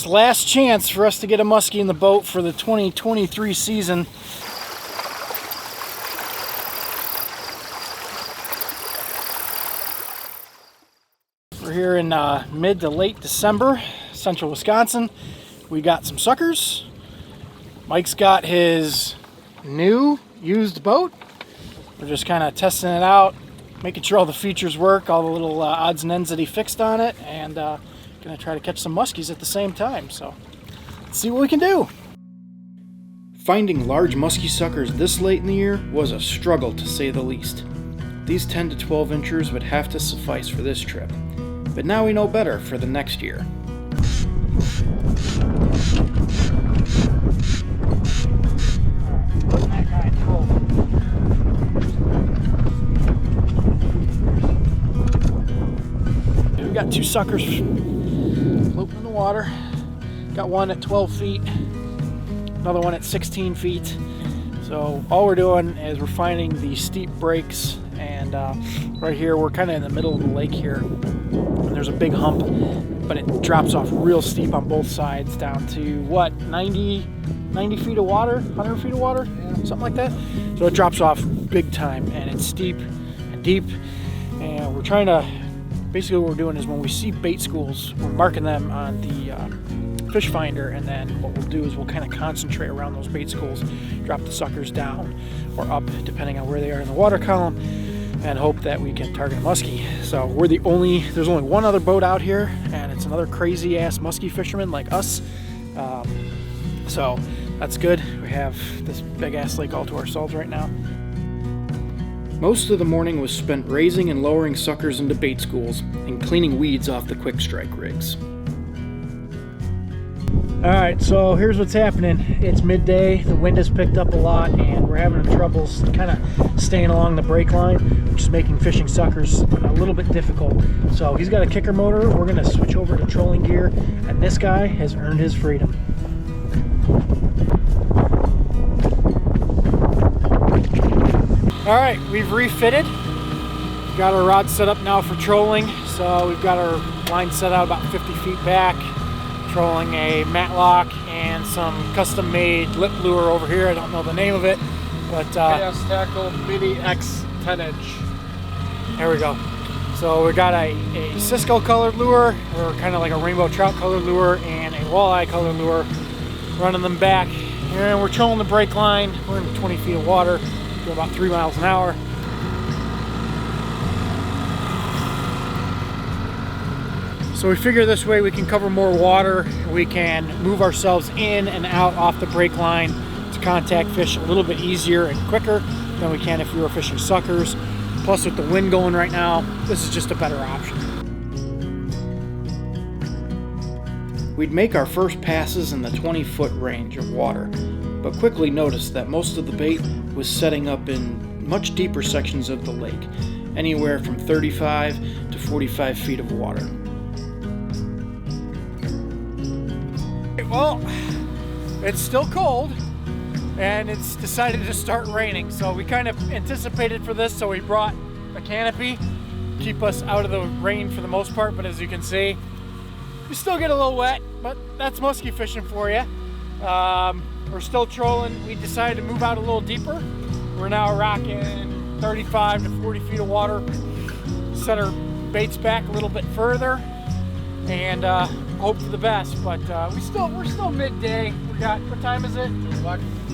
Last chance for us to get a muskie in the boat for the 2023 season. We're here in mid to late December, central Wisconsin. We got some suckers. Mike's got his new used boat. We're just kind of testing it out, making sure all the features work, all the little odds and ends that he fixed on it, and gonna try to catch some muskies at the same time. So let's see what we can do. Finding large muskie suckers this late in the year was a struggle, to say the least. These 10 to 12 inchers would have to suffice for this trip, but now we know better for the next year. We got two suckers floating in the water. Got one at 12 feet, another one at 16 feet. So all we're doing is we're finding the steep breaks, and right here we're kind of in the middle of the lake here. And there's a big hump, but it drops off real steep on both sides down to what, 90 feet of water, 100 feet of water, something like that. So it drops off big time, and it's steep and deep, and we're trying to, basically what we're doing is when we see bait schools, we're marking them on the fish finder, and then what we'll do is we'll kind of concentrate around those bait schools, drop the suckers down or up depending on where they are in the water column, and hope that we can target a muskie. So there's only one other boat out here, and it's another crazy ass muskie fisherman like us. So that's good. We have this big ass lake all to ourselves right now. Most of the morning was spent raising and lowering suckers into bait schools and cleaning weeds off the quick strike rigs. Alright, so here's what's happening. It's midday, the wind has picked up a lot, and we're having troubles kind of staying along the break line, which is making fishing suckers a little bit difficult. So he's got a kicker motor. We're going to switch over to trolling gear, and this guy has earned his freedom. Alright, we've refitted. Got our rod set up now for trolling. So we've got our line set out about 50 feet back. Trolling a matlock and some custom made lip lure over here. I don't know the name of it, but Bass Tackle Mini X 10 inch. There we go. So we got a Cisco colored lure, or kind of like a rainbow trout colored lure, and a walleye colored lure, running them back, and we're trolling the break line. We're in 20 feet of water, going about 3 miles an hour. So we figure this way we can cover more water, we can move ourselves in and out off the break line to contact fish a little bit easier and quicker than we can if we were fishing suckers. Plus with the wind going right now, this is just a better option. We'd make our first passes in the 20-foot range of water, but quickly noticed that most of the bait was setting up in much deeper sections of the lake, anywhere from 35 to 45 feet of water. Well, it's still cold, and it's decided to start raining, so we kind of anticipated for this, so we brought a canopy to keep us out of the rain for the most part. But as you can see, you still get a little wet, but that's muskie fishing for you. We're still trolling. We decided to move out a little deeper. We're now rocking 35 to 40 feet of water, set our baits back a little bit further, and hope for the best. But we're still midday. We got, what time is it?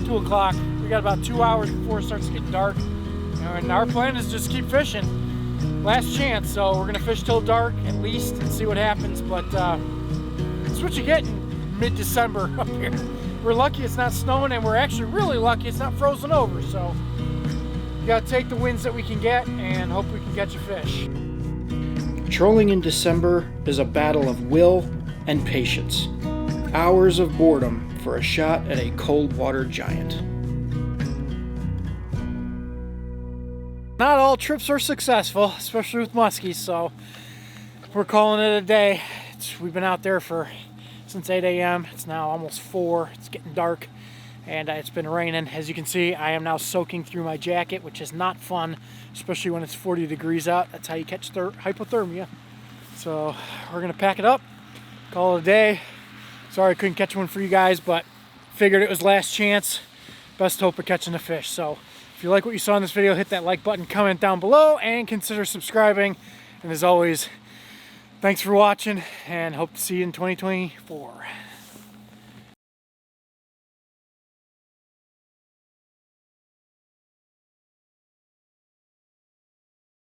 2 o'clock. We got about 2 hours before it starts getting dark, and our plan is just keep fishing. Last chance, so we're gonna fish till dark at least and see what happens. But that's what you get in mid-December up here. We're lucky it's not snowing, and we're actually really lucky it's not frozen over. So you gotta take the winds that we can get and hope we can catch a fish. Trolling in December is a battle of will and patience. Hours of boredom for a shot at a cold water giant. Not all trips are successful, especially with muskies, so we're calling it a day. We've been out there since 8 a.m. It's now almost 4. It's getting dark, and it's been raining. As you can see, I am now soaking through my jacket, which is not fun, especially when it's 40 degrees out. That's how you catch hypothermia. So we're gonna pack it up, call it a day, Sorry I couldn't catch one for you guys, but figured it was last chance. Best hope of catching a fish. So if you like what you saw in this video, hit that like button, comment down below, and consider subscribing. And as always, thanks for watching, and hope to see you in 2024.